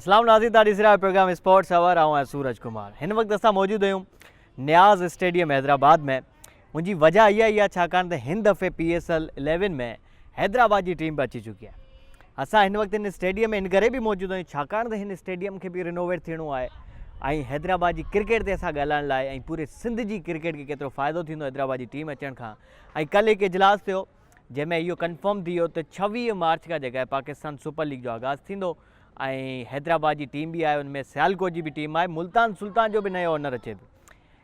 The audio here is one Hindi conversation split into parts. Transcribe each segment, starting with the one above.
अस्सलाम नाज़रीन, ताड़ी सिरा प्रोग्राम स्पोर्ट्स आवर आऊँ सूरज कुमार। इन वक्त असां मौजूद आहियूं न्याज़ स्टेडियम हैदराबाद में। मुंहिंजी वजह इहा ई आहे छाकाणि त हिन दफ़े PSL 11 में हैदराबाद जी टीम बि अची चुकी आहे। असां हिन वक्त इन स्टेडियम में इन करे बि मौजूद आहियूं छाकाणि त हिन स्टेडियम खे बि रिनोवेट थियणो आहे ऐं हैदराबाद जी क्रिकेट ते असां ॻाल्हाइण लाइ ऐं पूरे सिंध जी क्रिकेट खे केतिरो फ़ाइदो थींदो हैदराबाद जी टीम अचण खां। ऐं कल्ह हिकु इजलास थियो जंहिंमें इहो कंफर्म थी वियो त 26 मार्च खां जेका आहे पाकिस्तान सुपर लीग जो आगाज़ थींदो ऐं हैदराबाद जी टीम भी आहे, उनमें सियालकोट जी भी टीम आहे, मुल्तान सुल्तान जो भी नयो ओनर अचे थो।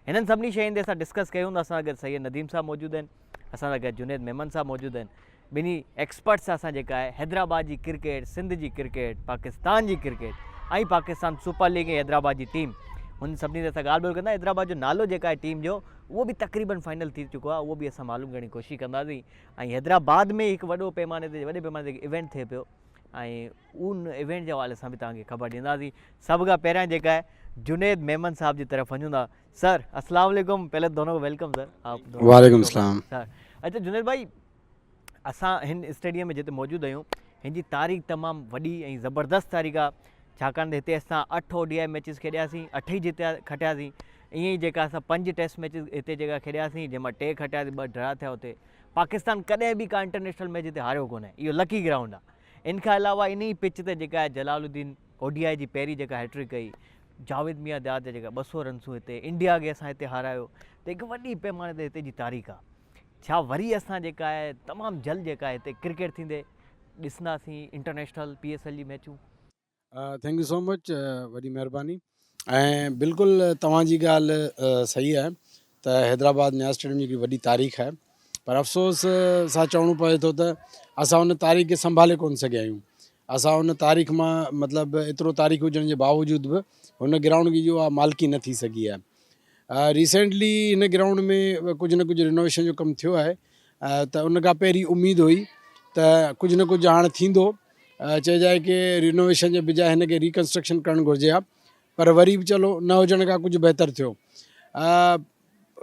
हिननि सभिनी शयुनि ते असां डिस्कस कयूं था। असां गॾु सैयद नदीम साहब मौजूदु आहिनि, असां सां गॾु जुनैद मेमन साहब मौजूदु आहिनि। ॿिन्ही एक्सपर्ट सां असां जेका आहे हैदराबाद जी क्रिकेट, सिंध जी क्रिकेट, पाकिस्तान जी क्रिकेट ऐं पाकिस्तान सुपर लीग ऐं हैदराबाद जी टीम, उन सभिनी ते असां ॻाल्हि ॿोल कंदा। हैदराबाद जो नालो जेका आहे टीम जो उहो बि तक़रीबन फाइनल थी चुको आहे, उहो बि असां मालूम करण जी कोशिशि कंदासीं। ऐं हैदराबाद में हिकु वॾे पैमाने ते इवेंट थिए पियो ऐं उन इवेंट जे हवाले सां बि तव्हांखे ख़बर ॾींदासीं। सभ खां पहिरियां जेका आहे जुनैद मेमन साहब जी तरफ़ वञूं था। सर अस्सलाम वालेकुम, पहले दोनों को वेलकम सर। आप वालेकुम सलाम सर। अच्छा जुनैद भाई, असां हिन स्टेडियम में जिते मौजूदु आहियूं, हिन जी तारीख़ तमामु वॾी ऐं ज़बरदस्त तारीख़ आहे छाकाणि त हिते असां 8 ODI मैचिस खेॾियासीं, 8 ई खटियासीं। ईअं ई जेका असां 5 टेस्ट मैचिस हिते जेका खेॾियासीं, जंहिंमां 2 खटियासीं, 2 ड्रा थिया हुते। पाकिस्तान कॾहिं बि का इंटरनेशनल मैच हिते हारियो कोन्हे, इहो लकी ग्राउंड आहे। इन खां अलावा इन ई पिच ते जेका आहे जलालुद्दीन ODI जी पहिरीं जेका हैट्रिक कई, जावेद मियां दाद जा जेका 200 रन्सूं हिते, इंडिया खे असां हिते हारायो, त हिकु वॾी पैमाने ते हिते जी तारीख़ आहे। छा वरी असां जेका आहे तमामु जल्द जेका आहे हिते क्रिकेट थींदे ॾिसंदासीं इंटरनेशनल PSL जी मैचूं? थैंक यू सो मच, वॾी महिरबानी। ऐं बिल्कुलु तव्हांजी ॻाल्हि सही आहे त हैदराबाद न्याज़ स्टेडियम जी वॾी तारीख़ आहे, पर अफ़सोस सां चवणो पए थो त असां उन तारीख़ खे संभाले कोन सघिया आहियूं। असां उन तारीख़ मां मतिलबु एतिरो तारीख़ हुजण जे बावजूद बि हुन ग्राउंड जी जो आहे मालिकी न थी सघी आहे। रिसेंटली हिन ग्राउंड में कुझु न कुझु रिनोवेशन जो कमु थियो आहे, त उन खां पहिरीं उमेदु हुई त कुझु न कुझु हाणे थींदो। चइजाए कि रिनोवेशन जे बजाए हिन खे रिकंस्ट्रक्शन करणु घुरिजे हा, पर वरी बि चलो न हुजण खां कुझु बहितर थियो।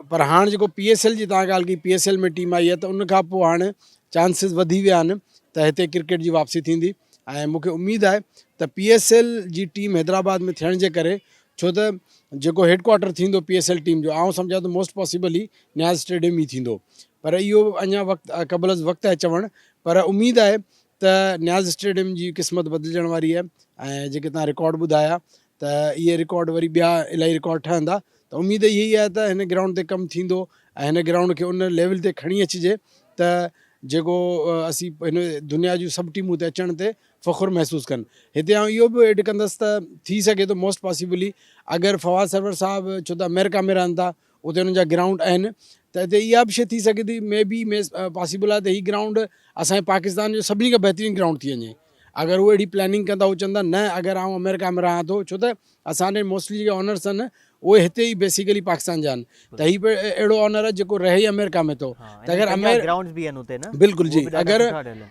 पर हाणे जेको PSL जी तव्हां ॻाल्हि कई, PSL में टीम आई आहे, त उन खां पोइ हाणे चांसिस वधी विया आहिनि त हिते क्रिकेट जी वापसी थींदी। ऐं मूंखे उमेदु आहे त PSL जी टीम हैदराबाद में थियण जे करे, छो त जेको हेडक्वार्टर थींदो PSL टीम जो, आउं सम्झां थो मोस्ट पॉसिबली न्याज़ स्टेडियम ई थींदो, पर इहो अञा वक़्तु क़बल वक़्तु आहे चवणु। पर उमेदु आहे त न्याज़ स्टेडियम जी क़िस्मत बदिलजण वारी आहे। ऐं जेके तव्हां रिकॉर्ड ॿुधाया त इहे रिकॉर्ड वरी ॿिया इलाही रिकॉर्ड ठहंदा, त उमेदु इहा ई आहे त हिन ग्राउंड ते कमु थींदो ऐं हिन ग्राउंड खे उन लेवल ते खणी अचिजे त जेको असीं हिन दुनिया जूं सभु टीमूं ते अचण ते फ़ख़ुरु महसूसु कनि। हिते आउं इहो बि एड कंदुसि त थी सघे थो मोस्ट पॉसिबली अगरि फवाद सरवर साहब छो त अमेरिका में रहनि था, उते उन्हनि जा ग्राउंड आहिनि, त हिते इहा बि शइ थी सघे थी मे बी पॉसिबल आहे त हीउ ग्राउंड असांजे पाकिस्तान जो सभिनी खां बहितरीनु ग्राउंड थी वञे। अगरि उहे अहिड़ी प्लैनिंग कंदा, उहे चवंदा न अगरि आउं अमेरिका में रहां थो, छो त असांजे मोस्टली जेके ऑनर्स आहिनि उहे हिते ई बेसिकली पाकिस्तान जा आहिनि, त हीउ बि अहिड़ो ऑनर आहे जेको रहे ई अमेरिका में थो। त अगरि बिल्कुलु जी,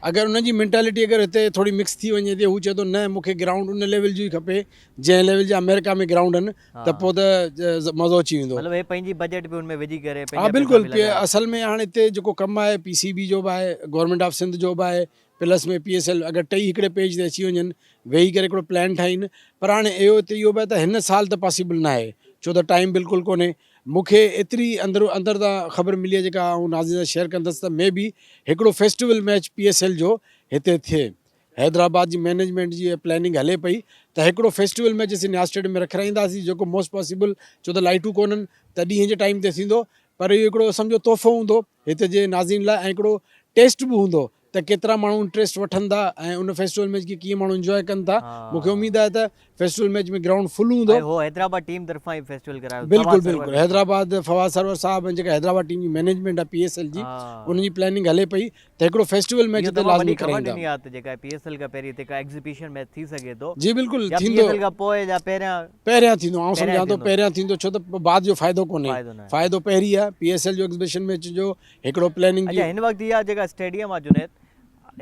अगरि उनजी मेंटेलिटी अगरि हिते थोरी मिक्स थी वञे थी, हू चए थो न मूंखे ग्राउंड उन लेवल जो ई खपे जंहिं लेवल जा अमेरिका में ग्राउंड आहिनि, त पोइ त मज़ो अची वेंदो। पंहिंजी बजट बि उनमें विझी करे, हा बिल्कुलु। असल में हाणे हिते जेको कमु आहे PCB जो बि आहे, गवर्नमेंट ऑफ सिंध जो बि आहे, प्लस में PSL, अगरि टई हिकिड़े पेज ते अची वञनि, वेही करे हिकिड़ो प्लान ठाहीनि। पर हाणे इहो बि आहे त हिन साल त पॉसिबल न आहे, छो त टाइम बिल्कुलु कोन्हे। मूंखे एतिरी अंदरि तां ख़बर मिली आहे जेका आउं नाज़रीन सां शेयर कंदुसि, त मे बी हिकिड़ो फेस्टिवल मैच PSL जो हिते थिए। हैदराबाद जी मैनेजमेंट जी प्लैनिंग हले पई त हिकिड़ो फेस्टिवल मैच असीं न्याज़ स्टेडियम में रखाईंदासीं, जेको मोस्ट पॉसिबल छो त लाइटूं कोन्हनि त ॾींहं जे टाइम ते थींदो। पर इहो हिकिड़ो सम्झो तोहफ़ो हूंदो हिते जे नाज़रीन लाइ, ऐं हिकिड़ो टेस्ट बि हूंदो त केतिरा माण्हू इंट्रस्ट वठनि था ऐं उन फेस्टिवल मैच खे कीअं माण्हू इंजॉय कनि था। मूंखे उमेदु आहे त फेस्टिवल मैच में ग्राउंड फुल हूंदो। हैदराबाद टीम तरफ़ां ई फेस्टिवल करायो, बिल्कुलु बिल्कुलु। हैदराबाद फवाद सरवर साहब ऐं जेका हैदराबाद टीम जी मैनेजमेंट आहे PSL जी, उनजी प्लैनिंग हले पई त हिकिड़ो फेस्टिवल मैच हिते लाज़मी कराईंदा। जेका PSL खां पहिरीं हिते का एग्ज़िबिशन मैच थी सघे थो? जी बिल्कुलु थींदो, PSL खां पोइ या पहिरियां थींदो, आउं सम्झां थो पहिरियां थींदो, छो त बाद जो फ़ाइदो कोन्हे, फ़ाइदो पहिरीं आहे। PSL जो एग्ज़िबिशन मैच जो हिकिड़ो प्लैनिंग। हिन वक़्तु इहा जेका स्टेडियम आहे जुनैद,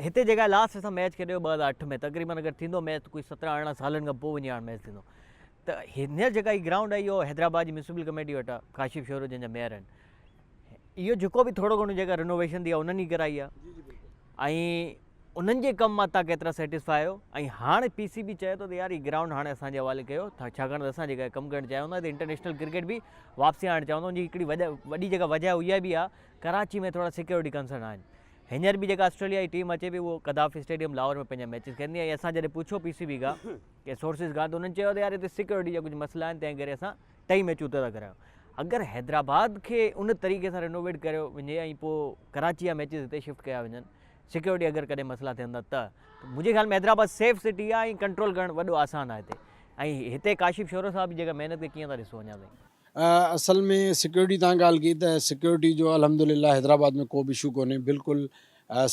हिते जेका लास्ट असां मैच खेॾियो 2008 में, तक़रीबन अगरि थींदो मैच कोई 17-18 सालनि खां पोइ वञी हाणे मैच थींदो, त हिन जेका हीअ ग्राउंड आहे इहो हैदराबाद जी म्यूनिसिपल कमेटी वटि आहे, काशिफ़ शोरो जंहिंजा मेयर आहिनि। इहो जेको बि थोरो घणो जेका रिनोवेशन थी आहे उन्हनि ई कराई आहे। ऐं उन्हनि जे कम मां तव्हां केतिरा सेटिस्फाई आहियो ऐं हाणे PCB चए थो त यार हीउ ग्राउंड हाणे असांजे हवाले कयो छाकाणि त असां जेका कमु करणु चाहियूं था त इंटरनेशनल क्रिकेट बि वापसी आणणु चाहूं था। उनजी हिकिड़ी वॾी जेका वजह उहा बि आहे कराची में थोरा सिक्योरिटी कंसर्न आहिनि। हींअर बि जेका ऑस्ट्रेलिया जी टीम अचे पई उहो कदाफ़ी स्टेडियम लाहौर में पंहिंजा मैचिस कंदी आहे। ऐं असां जॾहिं पुछो PCB खां की सोर्सिस खां त उन्हनि चयो त यार हिते सिक्योरिटी जा कुझु मसइला आहिनि तंहिं करे असां 2 मैचूं उते था करायूं। अगरि हैदराबाद खे उन तरीक़े सां रिनोवेट कयो वञे ऐं पोइ कराची जा मैचिस हिते शिफ्ट कया वञनि, सिक्योरिटी अगरि कॾहिं मसइला थियनि त मुंहिंजे ख़्याल में हैदराबाद सेफ सिटी आहे ऐं कंट्रोल करणु वॾो आसान आहे हिते। ऐं हिते काशिफ शोरो साहब जी जेका महिनत खे कीअं था ॾिसो अञा ताईं? असल में सिक्योरिटी तव्हां ॻाल्हि की त सिक्योरिटी जो अल्हम्दुलिल्लाह हैदराबाद में को बि इशू कोन्हे। बिल्कुलु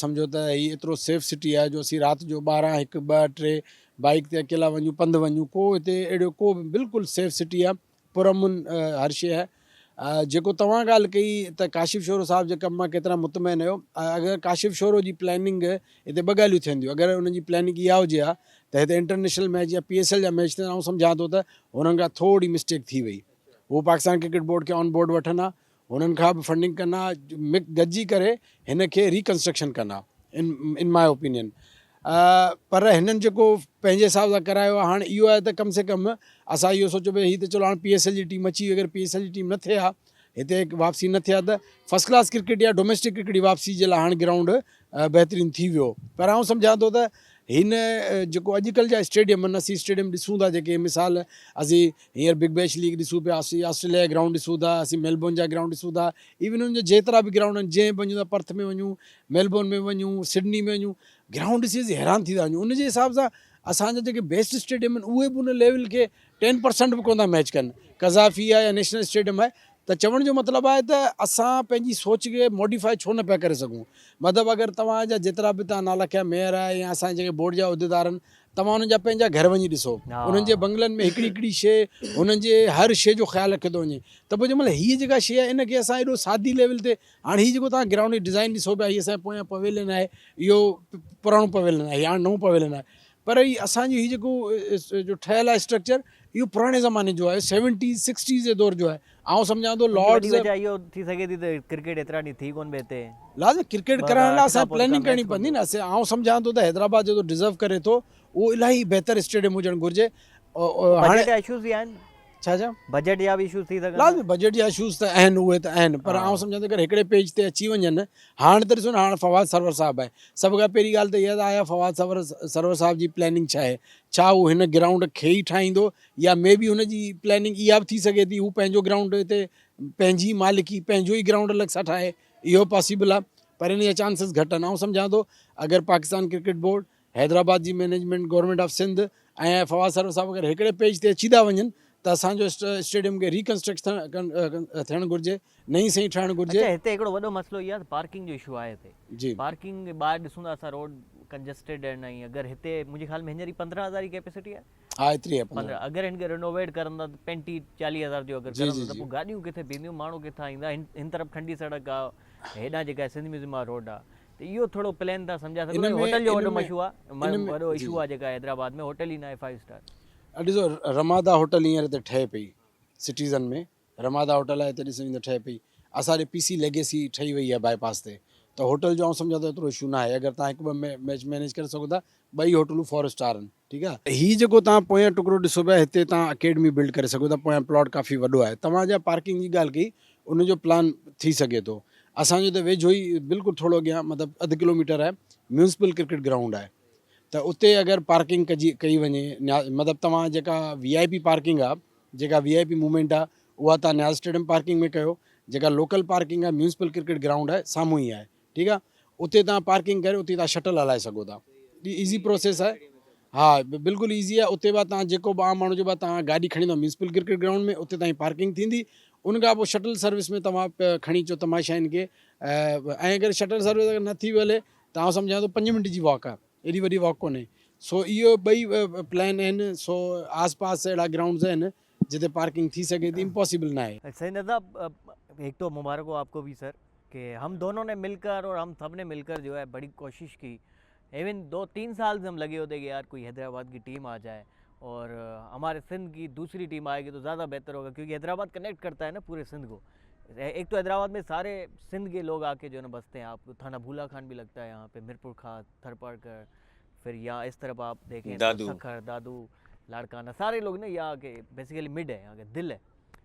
सम्झो त हीअ एतिरो सेफ सिटी आहे जो असीं राति जो 12, 1, 2, 3 बाइक ते अकेला वञूं, पंधु वञूं, को हिते अहिड़ो को बिल्कुलु सेफ सिटी आहे, पुरअमन हर शइ आहे। जेको तव्हां ॻाल्हि कई त काशिफ शोरो साहब जे कम मां केतिरा मुतमइन आहियो। अगरि काशिफ शोरो जी प्लैनिंग हिते 2 ॻाल्हियूं थियंदियूं। अगरि उन्हनि जी प्लैनिंग इहा हुजे हा त हिते इंटरनेशनल मैच या PSL जा मैच ते आउं सम्झां थो त हुननि खां थोरी मिस्टेक थी वई। उहो पाकिस्तान क्रिकेट बोर्ड खे ऑन बोर्ड वठंदा, हुननि खां बि फंडिंग कंदा, गॾिजी करे हिन खे रिकंस्ट्रक्शन कंदा इन माय ओपिनियन। पर हिननि जेको पंहिंजे हिसाब सां करायो आहे हाणे इहो आहे त कम से कम असां इहो सोचो भई हीअ त चलो हाणे PSL जी टीम अची, अगरि PSL जी टीम न थिए हा हिते वापसी न थिया त फस्ट क्लास क्रिकेट या डोमेस्टिक क्रिकेट जी वापसी जे लाइ हाणे ग्राउंड बहितरीनु थी वियो। पर आउं सम्झां थो त हिन जेको अॼुकल्ह जा स्टेडियम आहिनि, असीं स्टेडियम ॾिसूं था जेके मिसाल असीं हींअर बिग बैश लीग ॾिसूं पिया, असीं ऑस्ट्रेलिया जा ग्राउंड ॾिसूं था, असीं मेलबोर्न जा ग्राउंड ॾिसूं था, इवन उन जा जेतिरा बि ग्राउंड आहिनि जंहिं वञूं था, पर्थ में वञूं, मेलबोर्न में वञूं, सिडनी में वञूं, ग्राउंड ॾिसी असीं हैरान थी था वञूं। उन जे हिसाब सां असांजा जेके बेस्ट स्टेडियम आहिनि उहे बि उन लेवल खे 10% बि कोन था मैच कनि। कज़ाफ़ी आहे या नेशनल स्टेडियम आहे। त चवण जो मतिलबु आहे त असां पंहिंजी सोच खे मॉडिफाए छो न पिया करे सघूं। मतिलबु अगरि तव्हांजा जेतिरा बि तव्हां नाला खया मेयर आहे या असांजे जेके बोर्ड जा उहिदेदार आहिनि, तव्हां उन्हनि जा पंहिंजा घर वञी ॾिसो, उन्हनि जे बंगलनि में हिकिड़ी हिकिड़ी शइ, उन्हनि जे हर शइ जो ख़्यालु रखियो थो वञे। त पोइ जंहिंमहिल हीअ जेका शइ आहे इनखे असां एॾो सादी लेवल ते हाणे हीअ जेको तव्हां ग्राउंड जी डिज़ाइन ॾिसो पिया, हीअ असांजे पोयां पवेलियन आहे, इहो पुराणो पवेलियन आहे, हाणे नओं पवेलियन आहे। पर हीअ असांजी हीअ जेको जो ठहियलु आहे स्ट्रक्चर, इहो पुराणे ज़माने जो आहे, 70s 60s जे दौर जो आहे। आउं सम्झां थो लॉर्ड्स वजह इहो थी सघे थी त क्रिकेट एतिरा ॾींहं थी कोन पिए हिते। लाज़मी क्रिकेट कराइण लाइ असांखे प्लैनिंग करणी पवंदी न। आउं सम्झां थो त हैदराबाद जो डिज़र्व करे थो उहो इलाही बहितर स्टेडियम हुजणु घुरिजे। हाणे बजट इशूज़ बि आहिनि, छा बजट जा बि इशूज़ थी सघनि, लाज़मी बजट जा इशूज़ त आहिनि, उहे त आहिनि। पर आउं सम्झां थो अगरि हिकिड़े पेज ते अची वञनि, हाणे त ॾिसो न, हाणे फवाद सरवर साहब आहे, सभ खां पहिरीं ॻाल्हि त इहा त आहे फवाद सरवर साहब जी प्लैनिंग छा आहे, छा उहो हिन ग्राउंड खे ई ठाहींदो या मे बी हुनजी प्लैनिंग इहा बि थी सघे थी हू पंहिंजो ग्राउंड हिते पंहिंजी मालिकी पंहिंजो ई ग्राउंड अलॻि सां ठाहे, इहो पॉसिबल आहे। पर इन जा चांसिस घटि आहिनि। आउं सम्झां थो अगरि पाकिस्तान क्रिकेट बोर्ड, हैदराबाद जी मैनेजमेंट, गवर्नमेंट ऑफ सिंध ऐं फवाद सरवर साहब अगरि हिकिड़े पेज ते अची था वञनि त असांजो स्टेडियम खे रिकंस्ट्रक्शन थियणु घुरिजे, नई सही ठहणु घुरिजे। हिते हिकिड़ो वॾो मसइलो इहो आहे पार्किंग जो इशू आहे हिते जी। पार्किंग ॿाहिरि ॾिसूं था असां रोड कंजस्टेड आहिनि ऐं अगरि हिते मुंहिंजे ख़्याल में हींअर 15,000 जी कैपेसिटी आहे। हा एतिरी आहे 15। अगरि हिनखे रिनोवेट करंदा 35-40,000 जो अगरि करंदा त पोइ गाॾियूं किथे बीहंदियूं, माण्हू किथां ईंदा। हिन तरफ़ ठंडी सड़क आहे, हेॾां जेका आहे सिंध म्यूज़ियम वारो रोड आहे, त इहो थोरो प्लान था सम्झा सघो। होटल जो वॾो मशहूरु आहे, वॾो इशू आहे जेका हैदराबाद में होटल ई न आहे 5 स्टार। ॾिसो रमादा होटल हींअर हिते ठहे पई सिटीज़न में, रमादा होटल आहे हिते ॾिसो ठहे पई। असांजे PC लेगेसी ठही वई आहे बाईपास ते, त होटल जो आउं सम्झां थो एतिरो इशू न आहे। अगरि तव्हां 1-2 मैच मैनेज करे सघो था, 2 होटलूं 4 स्टार आहिनि, ठीकु आहे। हीअ जेको तव्हां पोयां टुकड़ो ॾिसो पिया, हिते तव्हां अकेडमी बिल्ड करे सघो था, पोयां प्लॉट काफ़ी वॾो आहे। तव्हांजा पार्किंग जी ॻाल्हि कई, उनजो प्लान थी सघे थो। असांजो त वेझो ई बिल्कुलु थोरो अॻियां मतिलबु 1/2 किलोमीटर आहे, म्यूनसिपल क्रिकेट ग्राउंड आहे, त उते अगरि पार्किंग कई वञे, मतिलबु तव्हां जेका VIP पार्किंग आहे, जेका VIP मूवमेंट आहे, उहा तव्हां न्याज़ स्टेडियम पार्किंग में कयो। जेका लोकल पार्किंग आहे म्यूनसिपल क्रिकेट ग्राउंड आहे, साम्हूं ई आहे, ठीकु आहे। उते तव्हां पार्किंग करे उते तव्हां शटल हलाए सघो था, ईज़ी प्रोसेस आहे। हा बिल्कुलु ईज़ी आहे। उते बाद तव्हां जेको बि आम माण्हू जो बाद तव्हां गाॾी खणी ईंदो म्यूनसिपल क्रिकेट ग्राउंड में, उते तव्हांजी पार्किंग थींदी। उन खां पोइ शटल सर्विस में तव्हां खणी अचो तमाशाइनि खे, ऐं अगरि शटल सर्विस अगरि न थी हले त आउं सम्झां थो 5 मिंट जी वॉक आहे, एॾी वॾी वॉक कोन्हे। सो इहो 2 प्लान आहिनि। सो आस पास अहिड़ा ग्राउंड्स आहिनि जिते पार्किंग थी सके थी, इम्पॉसिबल ना है। सही नज़ा, एक तो मुबारक हो आपको भी सर कि हम दोनों ने मिलकर और हम सब ने मिलकर जो है बड़ी कोशिश की। इवन 2-3 साल से हम लगे होते कि यार कोई हैदराबाद की टीम आ जाए और हमारे सिंध की दूसरी टीम आएगी तो ज़्यादा बेहतर होगा, क्योंकि हैदराबाद कनेक्ट करता है ना पूरे सिंध को। एक तो हैदराबाद में सारे सिंध के लोग आके जो है ना बसते हैं, आपको थाना भूला खान भी लगता है यहाँ पे, मीरपुर खास, थरपारकर, फिर यहाँ इस तरफ आप देखें तो दादू। सखर, दादू, लाड़काना, सारे लोग ना यहाँ के बेसिकली मिड है, यहाँ के दिल है।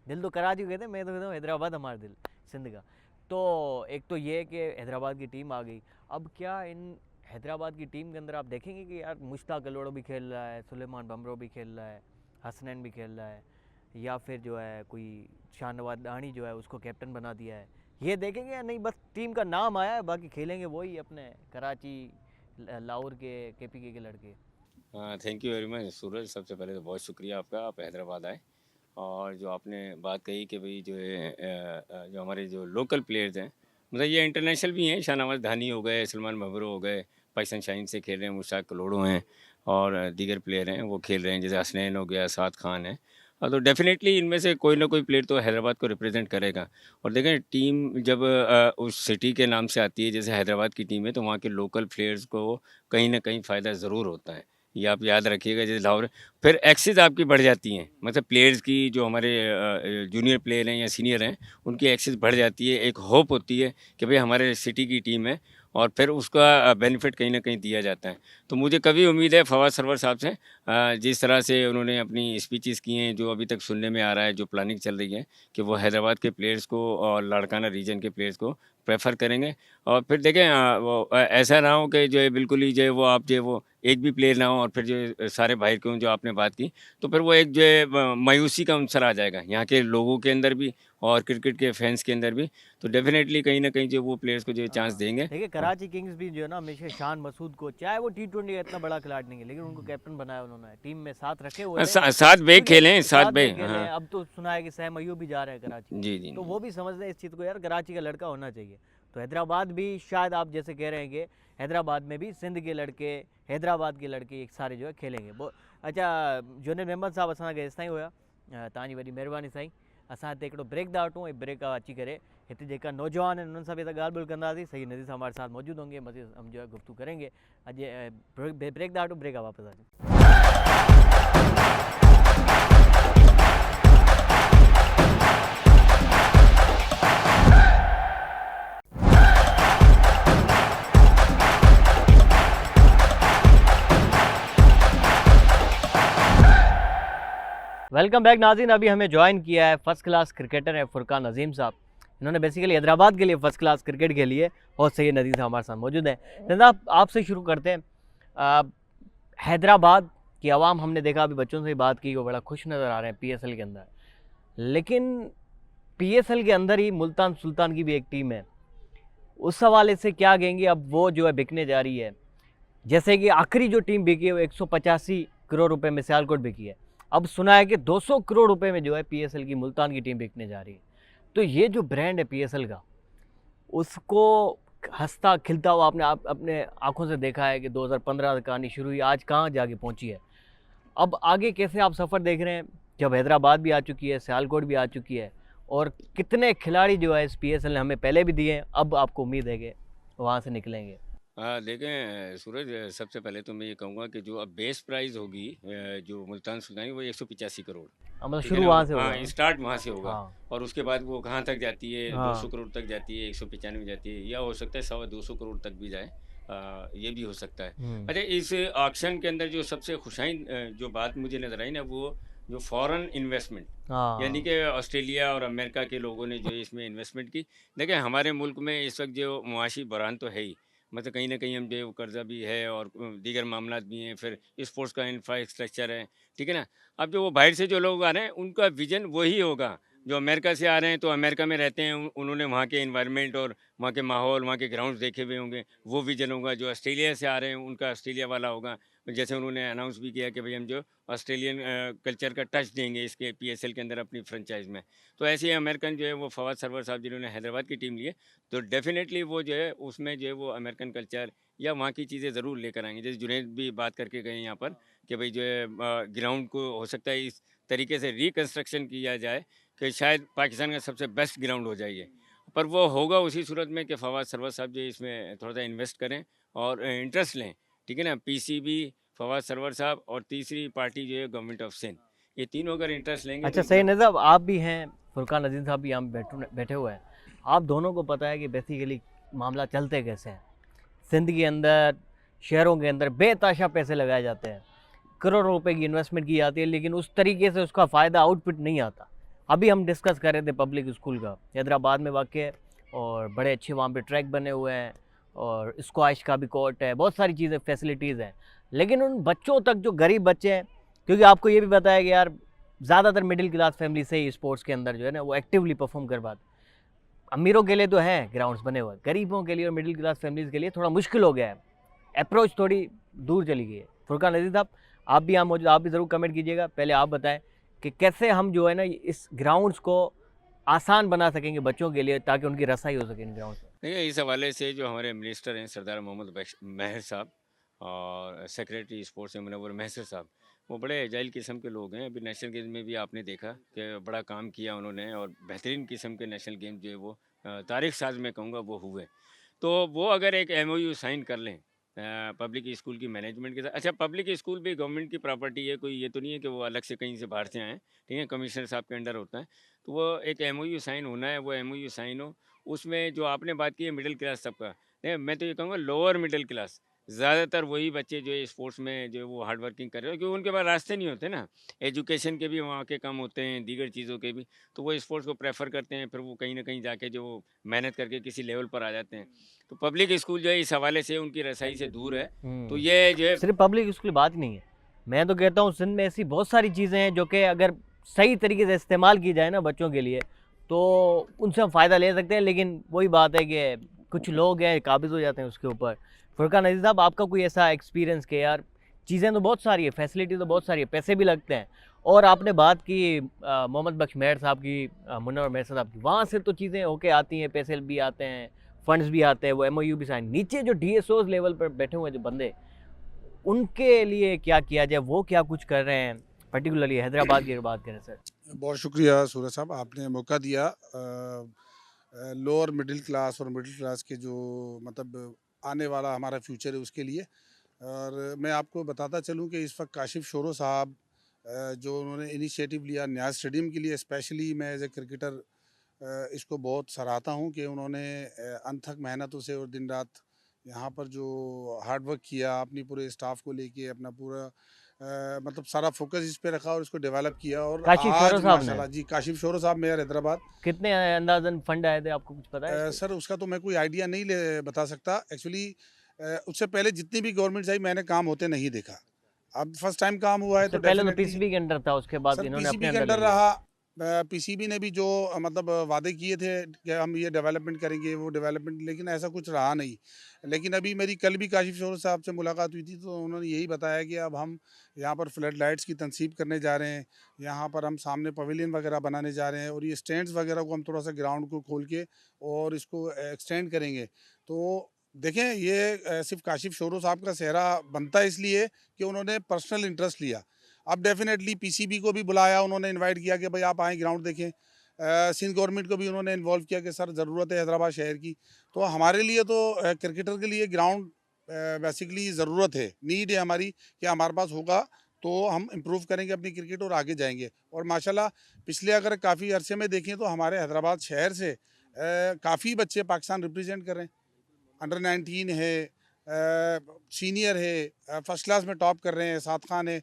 दिल तो कराची को कहते हैं, मैं तो कहता हूँ हैदराबाद हमारा दिल सिंध का। तो एक तो ये है कि हैदराबाद की टीम आ गई। अब क्या इन हैदराबाद की टीम के अंदर आप देखेंगे कि यार मुश्ताक अलोड़ो भी खेल रहा है, सुलेमान बमरो भी खेल रहा है, हसनैन भी खेल रहा है, या फिर जो है कोई शाहनवाज दानी जो है उसको कैप्टन बना दिया है, ये देखेंगे या नहीं? बस टीम का नाम आया है, बाकी खेलेंगे वही अपने कराची लाहौर के केपीके के लड़के। थैंक यू वेरी मच सूरज। सबसे पहले तो बहुत शुक्रिया आपका, आप हैदराबाद आए। और जो आपने बात कही कि भाई जो है जो हमारे जो लोकल प्लेयर्स हैं, मतलब ये इंटरनेशनल भी हैं, शाहनवाज धानी हो गए, सलमान बबरो हो गए, पाकिस्तान शाइन से खेल रहे हैं, मुश्ताक कलोड़ो हैं, और दीगर प्लेयर हैं वो खेल रहे हैं, जैसे हसनैन हो गया, साद खान है। तो डेफिनेटली इनमें से कोई ना कोई प्लेयर तो हैदराबाद को रिप्रेजेंट करेगा। और देखें टीम जब उस सिटी के नाम से आती है, जैसे हैदराबाद की टीम है, तो वहाँ के लोकल प्लेयर्स को कहीं ना कहीं फ़ायदा ज़रूर होता है। ये आप याद रखिएगा। जैसे लाहौर, फिर एक्सेस आपकी बढ़ जाती हैं, मतलब प्लेयर्स की, जो हमारे जूनियर प्लेयर हैं या सीनियर हैं, उनकी एक्सेस बढ़ जाती है। एक होप होती है कि भाई हमारे सिटी की टीम है, और फिर उसका बेनिफिट कहीं ना कहीं दिया जाता है। तो मुझे कभी उम्मीद है फवाद सरवर साहब से, जिस तरह से उन्होंने अपनी स्पीचेस की हैं, जो अभी तक सुनने में आ रहा है, जो प्लानिंग चल रही है कि वो हैदराबाद के प्लेयर्स को और लाड़काना रीजन के प्लेयर्स को प्रेफर करेंगे। और फिर देखें ऐसा ना हो कि जो है बिल्कुल ही जो है वो आप जो है वो एक भी प्लेयर ना हो, और फिर जो है सारे बाहर के हों, जो आपने बात की, तो फिर वो एक जो है मायूसी का अंसर आ जाएगा यहाँ के लोगों के अंदर भी और क्रिकेट के फैंस के अंदर भी। तो डेफिनेटली कहीं ना कहीं जो वो प्लेयर्स को जो चांस देंगे। देखिए कराची किंग्स भी जो है ना हमेशा शान मसूद को, चाहे वो T20 का इतना बड़ा खिलाड़ी नहीं है, लेकिन उनको कैप्टन बनाया उन्होंने, टीम में साथ रखे हुए थे। सात बैग क्योंकि खेले हैं, सात साथ में बैग। खेले हाँ हैं। अब तो सुना है कि सैम अय्यूब भी जा रहे हैं कराची, जी जी। तो वो भी समझते हैं इस चीज़ को, यार कराची का लड़का होना चाहिए। तो हैदराबाद भी शायद आप जैसे कह रहे हैं कि हैदराबाद में भी सिंध के लड़के, हैदराबाद के लड़के एक सारे जो है खेलेंगे। वो अच्छा जूनियर मेंबर साहब असां खे तेसिताईं हुआ, तव्हांजी वॾी महिरबानी साईं। असां हिते हिकिड़ो ब्रेक था वठूं, ऐं ब्रेक अची करे हिते जेका नौजवान आहिनि उन्हनि सां बि ॻाल्हि ॿोल्हि कंदासीं। सही नज़ीर साहब हमारे साथ मौजूद होंगे, मज़ीद हम जो है गुफ्तगू करेंगे। अॼु ब्रेक था वठूं, ब्रेक आहे वापस आ। वेलकम बैक नाज़रीन। अभी हमें ज्वाइन किया है फर्स्ट क्लास क्रिकेटर है फुरकान अजीम साहब। इन्होंने बेसिकली हैदराबाद के लिए फर्स्ट क्लास क्रिकेट खेली है, और सैयद नदीम साहब हमारे साथ मौजूद हैं। जनाब आपसे शुरू करते हैं। हैदराबाद की आवाम, हमने देखा अभी बच्चों से ही बात की, वो बड़ा खुश नज़र आ रहे हैं PSL के अंदर, लेकिन PSL के अंदर ही मुल्तान सुल्तान की भी एक टीम है, उस हवाले से क्या कहेंगे? अब वो जो है बिकने जा रही है, जैसे कि आखिरी जो टीम बिकी है वो 185 करोड़ रुपए में सियालकोट बिकी है। अब सुना है कि 200 करोड़ रुपए में जो है PSL की मुल्तान की टीम बिकने जा रही है। तो ये जो ब्रांड है PSL का, उसको हंसता खिलता हुआ आपने अपने आंखों से देखा है कि 2015 से कहानी शुरू हुई, आज कहाँ जाके पहुंची है। अब आगे कैसे आप सफ़र देख रहे हैं, जब हैदराबाद भी आ चुकी है, सियालकोट भी आ चुकी है, और कितने खिलाड़ी जो है इस PSL ने हमें पहले भी दिए हैं, अब आपको उम्मीद है कि वहाँ से निकलेंगे? देखें सूरज, सबसे पहले तो मैं ये कहूँगा कि जो अब बेस प्राइस होगी जो मुल्तान सुल्तानी, वो 185 करोड़। मतलब ठीक है शुरू ना? वहाँ से हाँ, होगा। स्टार्ट वहाँ से होगा। हाँ और उसके बाद वो कहाँ तक जाती है, हाँ 200 करोड़ तक जाती है, 195 जाती है, या हो सकता है 225 करोड़ तक भी जाए। ये भी हो सकता है। अच्छा, इस ऑक्शन के अंदर जो सबसे खुशाइन जो बात मुझे नजर आई ना, वो जो फॉरेन इन्वेस्टमेंट, यानी हाँ कि ऑस्ट्रेलिया और अमेरिका के लोगों ने जो इसमें इन्वेस्टमेंट की। देखिए हमारे मुल्क में इस वक्त जो मुआशी बहरान तो है ही, मतलब कहीं ना कहीं हम जो कर्जा भी है और दीगर मामला भी हैं, फिर स्पोर्ट्स का इंफ्रास्ट्रक्चर है, ठीक है ना। अब जो वो बाहर से जो लोग आ रहे हैं, उनका विजन वही होगा। जो अमेरिका से आ रहे हैं तो अमेरिका में रहते हैं, उन्होंने वहाँ के एनवायरनमेंट और वहाँ के माहौल, वहाँ के ग्राउंड्स देखे हुए होंगे, वो विजन होगा। जो ऑस्ट्रेलिया से आ रहे हैं उनका ऑस्ट्रेलिया वाला होगा। जैसे उन्होंने अनाउंस भी किया कि भाई हम जो ऑस्ट्रेलियन कल्चर का टच देंगे इसके PSL के अंदर अपनी फ्रेंचाइज में। तो ऐसे ही अमेरिकन जो है वो फवाद सरवर साहब जिन्होंने हैदराबाद की टीम ली है, तो डेफिनेटली वो जो है उसमें जो है वो अमेरिकन कल्चर या वहाँ की चीज़ें ज़रूर लेकर आएंगे। जैसे जुनैद भी बात करके गए यहाँ पर कि भाई जो है ग्राउंड को हो सकता है इस तरीके से रिकन्स्ट्रक्शन किया जाए कि शायद पाकिस्तान का सबसे बेस्ट ग्राउंड हो जाए ये। पर वो होगा उसी सूरत में कि फवाद सरवर साहब जो इसमें थोड़ा सा इन्वेस्ट करें और इंटरेस्ट लें, ठीक है ना। PCB, फवाद सरवर साहब और तीसरी पार्टी जो है गवर्नमेंट ऑफ सिंध, ये तीनों अगर इंटरेस्ट लेंगे अच्छा तो सही नज़र, आप भी हैं फुरकान अजीज साहब भी यहाँ बैठे हुए हैं। आप दोनों को पता है कि बेसिकली मामला चलते कैसे हैं। सिंध के अंदर, शहरों के अंदर बेताशा पैसे लगाए जाते हैं, करोड़ों रुपए की इन्वेस्टमेंट की जाती है, लेकिन उस तरीके से उसका फ़ायदा आउटपुट नहीं आता। अभी हम डिस्कस कर रहे थे पब्लिक स्कूल का, हैदराबाद में वाक़ है, और बड़े अच्छे वहाँ पे ट्रैक बने हुए हैं और स्क्वाश का भी कोर्ट है, बहुत सारी चीज़ें फैसिलिटीज़ हैं। लेकिन उन बच्चों तक जो गरीब बच्चे हैं, क्योंकि आपको ये भी पता है कि यार ज़्यादातर मिडिल क्लास फैमिली से ही स्पोर्ट्स के अंदर जो है ना वो एक्टिवली परफॉर्म कर पाते। अमीरों के लिए तो हैं ग्राउंड्स बने हुए, गरीबों के लिए और मिडिल क्लास फैमिलीज़ के लिए थोड़ा मुश्किल हो गया है, अप्रोच थोड़ी दूर चली गई है। फुरकान अजीज़ साहब, आप भी यहाँ मौजूद, आप भी ज़रूर कमेंट कीजिएगा। पहले आप बताएं कि कैसे हम जो है ना इस ग्राउंड्स को आसान बना सकेंगे बच्चों के लिए, ताकि उनकी रसाई हो सके इन ग्राउंड में। देखिए, इस हवाले से जो हमारे मिनिस्टर हैं सरदार मोहम्मद महर साहब और सेक्रेटरी स्पोर्ट्स हैं मुनव्वर महसर साहब, वो बड़े एजाइल किस्म के लोग हैं। अभी नेशनल गेम्स में भी आपने देखा कि बड़ा काम किया उन्होंने, और बेहतरीन किस्म के नेशनल गेम जो है वो तारीख साज में कहूँगा वो हुए। तो वो अगर एक MOU साइन कर लें पब्लिक स्कूल की मैनेजमेंट के साथ। अच्छा, पब्लिक स्कूल भी गवर्नमेंट की प्रॉपर्टी है, कोई ये तो नहीं है कि वो अलग से कहीं से बाहर से आए, ठीक है, कमिश्नर साहब के अंडर होता है। तो वो एक MOU साइन होना है, वो MOU साइन हो। उसमें जो आपने बात की है मिडिल क्लास सबका, नहीं मैं तो ये कहूँगा लोअर मिडिल क्लास, ज़्यादातर वही बच्चे जो है स्पोर्ट्स में जो है वो हार्ड वर्किंग कर रहे हो, क्योंकि उनके पास रास्ते नहीं होते ना, एजुकेशन के भी वहाँ के कम होते हैं, दीगर चीज़ों के भी, तो वो स्पोर्ट्स को प्रेफर करते हैं, फिर वो कहीं ना कहीं जाके जो मेहनत करके किसी लेवल पर आ जाते हैं। तो पब्लिक स्कूल जो है इस हवाले से उनकी रसाई से दूर है। तो ये जो है सिर्फ पब्लिक स्कूल की बात ही नहीं है, मैं तो कहता हूँ सिंध में ऐसी बहुत सारी चीज़ें हैं जो कि अगर सही तरीके से इस्तेमाल की जाए ना बच्चों के लिए, तो उनसे हम फ़ायदा ले सकते हैं। लेकिन वही बात है कि कुछ लोग हैं काबिज़ हो जाते हैं उसके ऊपर। फुरकान अजीज़ साहब, आपका कोई ऐसा एक्सपीरियंस कि यार चीज़ें तो बहुत सारी है, फैसिलिटी तो बहुत सारी है, पैसे भी लगते हैं, और आपने बात की मोहम्मद बख्श मेहर साहब की, मुनव्वर मेहर साहब की, वहाँ से तो चीज़ें होके आती हैं, पैसे भी आते हैं, फंड्स भी आते हैं, वो MOU भी साइन। नीचे जो DSOs लेवल पर बैठे हुए हैं जो बंदे, उनके लिए क्या किया जाए, वो क्या कुछ कर रहे हैं, पर्टिकुलरली हैदराबाद की अगर बात करें सर? बहुत शुक्रिया सूरज साहब, आपने मौका दिया लोअर मिडिल क्लास और मिडिल क्लास के जो मतलब आने वाला हमारा फ्यूचर है उसके लिए। और मैं आपको बताता चलूं कि इस वक्त काशिफ शोरो साहब जो उन्होंने इनिशिएटिव लिया न्याज स्टेडियम के लिए, स्पेशली मैं एज ए क्रिकेटर इसको बहुत सराहता हूं कि उन्होंने अनथक मेहनतों से और दिन रात यहाँ पर जो हार्ड वर्क किया, अपनी पूरे स्टाफ को लेके अपना पूरा मतलब सारा फोकस इस पे रखा और इसको डेवलप किया। और काशिफ शोरो आज साहब ने? माशाल्लाह जी, काशिफ शोरो साहब मेयर हैदराबाद। कितने अंदाजन फंड आए थे, आपको कुछ पता है? सर उसका तो मैं कोई आइडिया नहीं ले बता सकता एक्चुअली। उससे पहले जितनी भी गवर्नमेंट आई मैंने काम होते नहीं देखा, अब फर्स्ट टाइम काम हुआ है उससे तो पहले तो डेफिनेटली PCB के अंडर था, उसके बाद सर इन्होंने अपने पीसीबी के अंडर अंडर ले लिया। रहा। पीसीबी ने भी जो मतलब वादे किए थे कि हम ये डेवलपमेंट करेंगे वो डेवलपमेंट, लेकिन ऐसा कुछ रहा नहीं। लेकिन अभी मेरी कल भी काशिफ शोर साहब से मुलाकात हुई थी तो उन्होंने यही बताया कि अब हम यहाँ पर फ्लड लाइट्स की तनसीब करने जा रहे हैं, यहाँ पर हम सामने पवेलियन वगैरह बनाने जा रहे हैं, और ये स्टैंड्स वगैरह को हम थोड़ा सा ग्राउंड को खोल के और इसको एक्सटेंड करेंगे। तो देखें, ये सिर्फ काशिफ शोरो साहब का सेहरा बनता है इसलिए कि उन्होंने पर्सनल इंटरेस्ट लिया। अब डेफिनेटली पीसीबी को भी बुलाया, उन्होंने इनवाइट किया कि भाई आप आएँ ग्राउंड देखें। सिंध गवर्नमेंट को भी उन्होंने इन्वॉल्व किया कि सर ज़रूरत है हैदराबाद शहर की। तो हमारे लिए तो क्रिकेटर के लिए ग्राउंड बेसिकली ज़रूरत है, नीड है हमारी कि हमारे पास होगा तो हम इम्प्रूव करेंगे अपनी क्रिकेट और आगे जाएंगे। और माशाल्लाह पिछले अगर काफ़ी अरसे में देखें तो हमारे हैदराबाद शहर से काफ़ी बच्चे पाकिस्तान रिप्रेजेंट कर रहे हैं। अंडर 19 है, सीनियर है, फर्स्ट क्लास में टॉप कर रहे हैं, साद खान है,